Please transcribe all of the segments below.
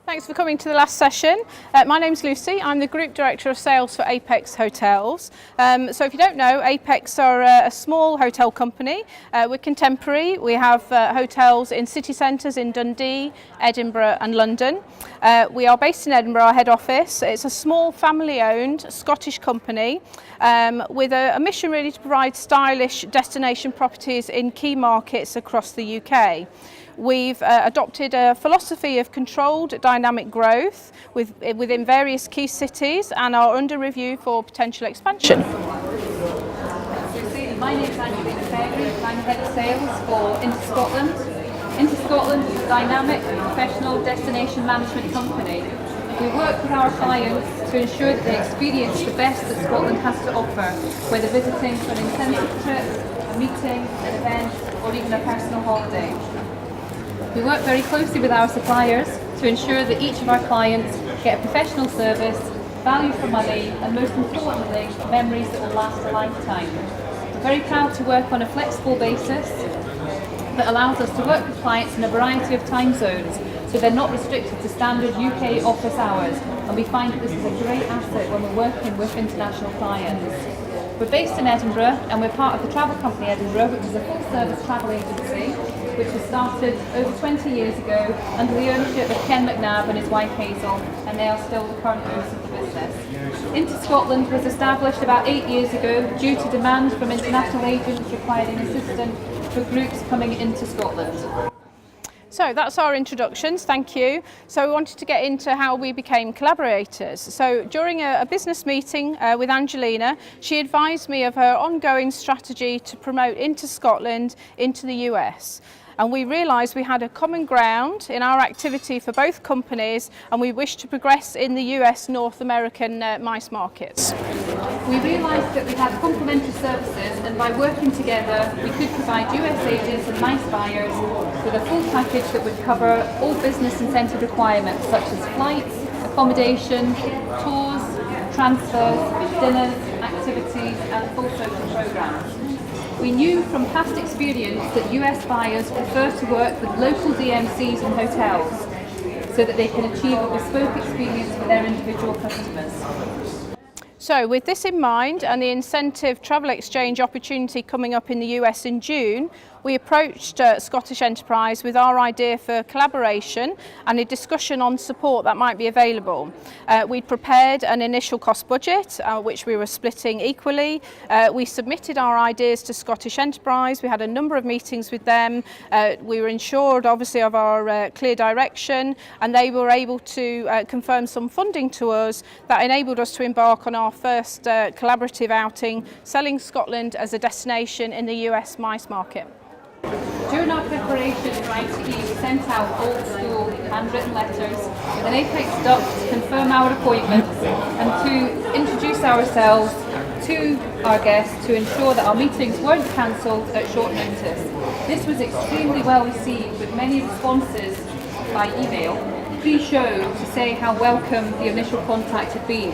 Thanks for coming to the last session. My name's Lucy. I'm the Group Director of Sales for Apex Hotels. So if you don't know, Apex are a small hotel company. We're contemporary. We have hotels in city centres in Dundee, Edinburgh and London. We are based in Edinburgh, our head office. It's a small family-owned Scottish company with a mission really to provide stylish destination properties in key markets across the UK. We've adopted a philosophy of controlled dynamic growth within various key cities and are under review for potential expansion. My name is Angelina Fairgrieve. I'm Head of Sales for In2Scotland. In2Scotland is a dynamic, professional destination management company. We work with our clients to ensure that they experience the best that Scotland has to offer, whether visiting for an intensive trip, a meeting, an event, or even a personal holiday. We work very closely with our suppliers to ensure that each of our clients get a professional service, value for money, and most importantly, memories that will last a lifetime. We're very proud to work on a flexible basis that allows us to work with clients in a variety of time zones, so they're not restricted to standard UK office hours, and we find that this is a great asset when we're working with international clients. We're based in Edinburgh, and we're part of the travel company Edinburgh, which is a full-service travel agency which was started over 20 years ago under the ownership of Ken McNabb and his wife Hazel, and they are still the current owners of the business. In2Scotland was established about 8 years ago due to demand from international agents requiring assistance for groups coming into Scotland. So that's our introductions, thank you. So we wanted to get into how we became collaborators. So during a business meeting with Angelina, she advised me of her ongoing strategy to promote In2Scotland into the US. And we realised we had a common ground in our activity for both companies, and we wished to progress in the US North American MICE markets. We realised that we had complementary services, and by working together we could provide US agents and MICE buyers with a full package that would cover all business incentive requirements such as flights, accommodation, tours, transfers, dinners, activities and full social programmes. We knew from past experience that US buyers prefer to work with local DMCs and hotels so that they can achieve a bespoke experience for their individual customers. So with this in mind and the incentive travel exchange opportunity coming up in the US in June, we approached Scottish Enterprise with our idea for collaboration and a discussion on support that might be available. We'd prepared an initial cost budget, which we were splitting equally. We submitted our ideas to Scottish Enterprise. We had a number of meetings with them. We were ensured, obviously, of our clear direction, and they were able to confirm some funding to us that enabled us to embark on our first collaborative outing, selling Scotland as a destination in the US MICE market. During our preparation for ITE, we sent out old school handwritten letters with an Apex duck to confirm our appointments and to introduce ourselves to our guests to ensure that our meetings weren't cancelled at short notice. This was extremely well received with many responses by email, pre-show, to say how welcome the initial contact had been.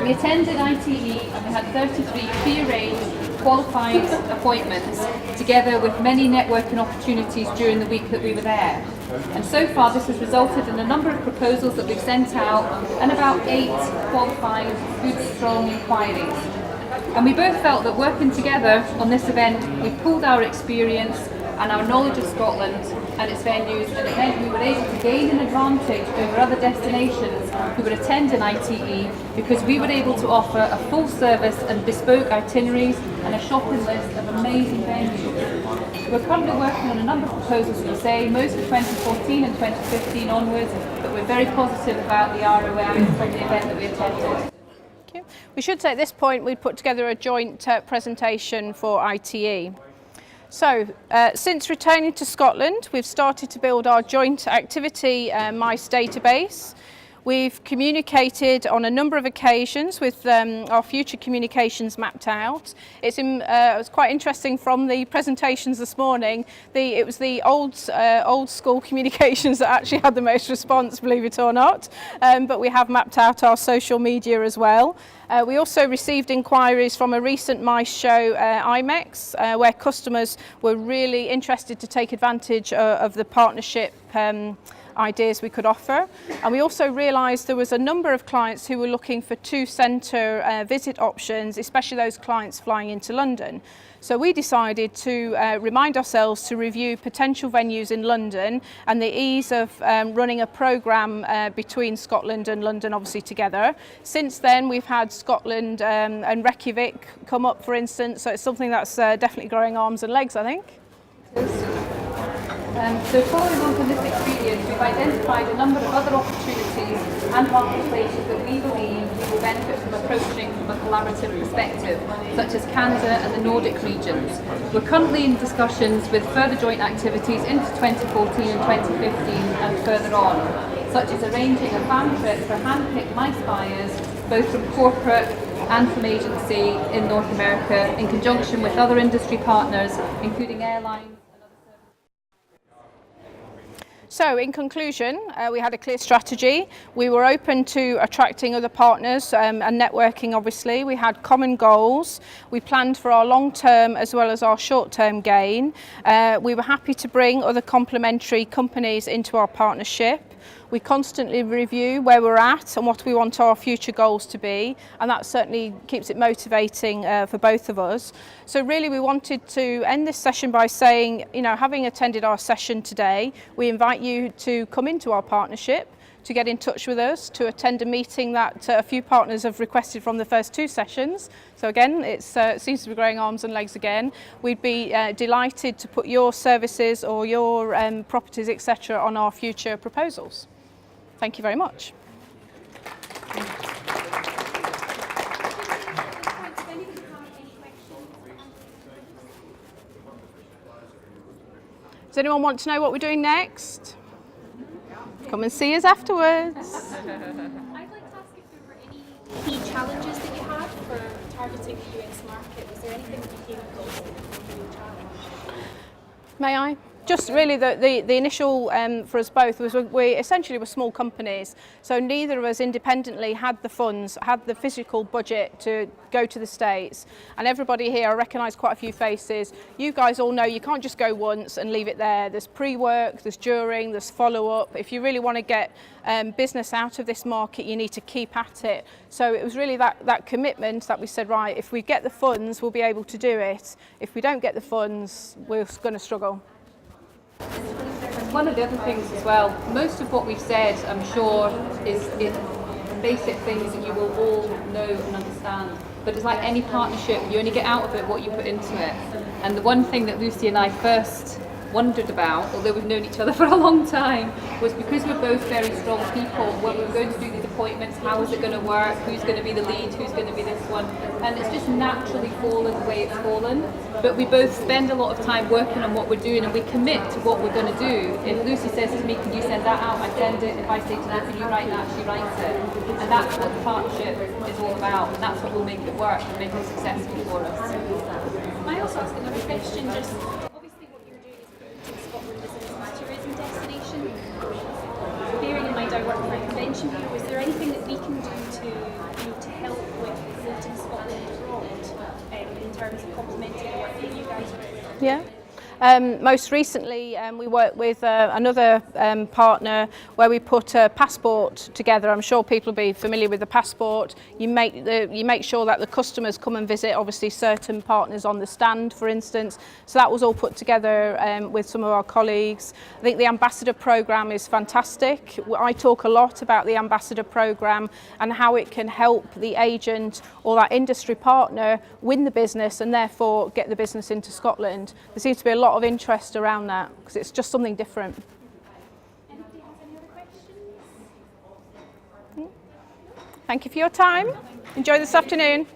We attended ITE and we had 33 pre-arranged qualified appointments together with many networking opportunities during the week that we were there. And so far this has resulted in a number of proposals that we've sent out and about 8 qualified, good, strong inquiries. And we both felt that working together on this event, we pooled our experience and our knowledge of Scotland and its venues, and it meant we were able to gain an advantage over other destinations who would attend an ITE because we were able to offer a full service and bespoke itineraries and a shopping list of amazing venues. We're currently working on a number of proposals, as we say, most for 2014 and 2015 onwards, but we're very positive about the ROI from the event that we attended. We should say at this point we put together a joint presentation for ITE. So, since returning to Scotland, we've started to build our joint activity MICE database. We've communicated on a number of occasions with our future communications mapped out. It was quite interesting from the presentations this morning. It was the old school communications that actually had the most response, believe it or not. But we have mapped out our social media as well. We also received inquiries from a recent MICE show, IMEX, where customers were really interested to take advantage of the partnership ideas we could offer. And we also realised there was a number of clients who were looking for 2 centre visit options, especially those clients flying into London. So we decided to remind ourselves to review potential venues in London and the ease of running a programme between Scotland and London, obviously together. Since then, we've had Scotland and Reykjavik come up, for instance, so it's something that's definitely growing arms and legs, I think. So following on from this experience, we've identified a number of other opportunities and marketplaces that we believe we will benefit from approaching from a collaborative perspective, such as Canada and the Nordic regions. We're currently in discussions with further joint activities into 2014 and 2015 and further on, such as arranging a fan trip for hand-picked MICE buyers, both from corporate and from agency in North America, in conjunction with other industry partners, including airlines. So in conclusion, we had a clear strategy. We were open to attracting other partners and networking, obviously. We had common goals. We planned for our long-term as well as our short-term gain. We were happy to bring other complementary companies into our partnership. We constantly review where we're at and what we want our future goals to be, and that certainly keeps it motivating for both of us. So really we wanted to end this session by saying, you know, having attended our session today, we invite you to come into our partnership, to get in touch with us, to attend a meeting that a few partners have requested from the first 2 sessions. So again, it seems to be growing arms and legs again. We'd be delighted to put your services or your properties, etc., on our future proposals. Thank you very much. Does anyone want to know what we're doing next? Come and see us afterwards. I'd like to ask if there were any key challenges that you had for targeting the US market. Was there anything that you came across that was a real challenge? May I? Just really the initial for us both was we essentially were small companies, so neither of us independently had the funds, had the physical budget to go to the States. And everybody here, I recognise quite a few faces. You guys all know you can't just go once and leave it there. There's pre-work, there's during, there's follow-up. If you really want to get business out of this market, you need to keep at it. So it was really that commitment that we said, right, if we get the funds, we'll be able to do it. If we don't get the funds, we're going to struggle. One of the other things as well, most of what we've said, I'm sure, is basic things that you will all know and understand. But it's like any partnership, you only get out of it what you put into it. And the one thing that Lucy and I first wondered about, although we've known each other for a long time, was because we're both very strong people, when we were going to do these appointments, how is it going to work, who's going to be the lead, who's going to be this one, and it's just naturally fallen the way it's fallen. But we both spend a lot of time working on what we're doing, and we commit to what we're going to do. If Lucy says to me, can you send that out, I send it. If I say to her, can you write that, she writes it. And that's what the partnership is all about, and that's what will make it work and make it successful for us. Can I also ask another question? Just obviously what you're doing is promoting Scotland as a tourism destination. Bearing in mind I work for a convention bureau, is there anything that we can do to help with promoting Scotland abroad in terms of complementing the work that you guys are doing? Yeah. Most recently, we worked with another partner where we put a passport together. I'm sure people will be familiar with the passport. You make sure that the customers come and visit, obviously, certain partners on the stand, for instance. So that was all put together with some of our colleagues. I think the ambassador program is fantastic. I talk a lot about the ambassador program and how it can help the agent or that industry partner win the business and therefore get the business into Scotland. There seems to be a lot of interest around that because it's just something different. Anybody has any other questions? Thank you for your time. Enjoy this afternoon.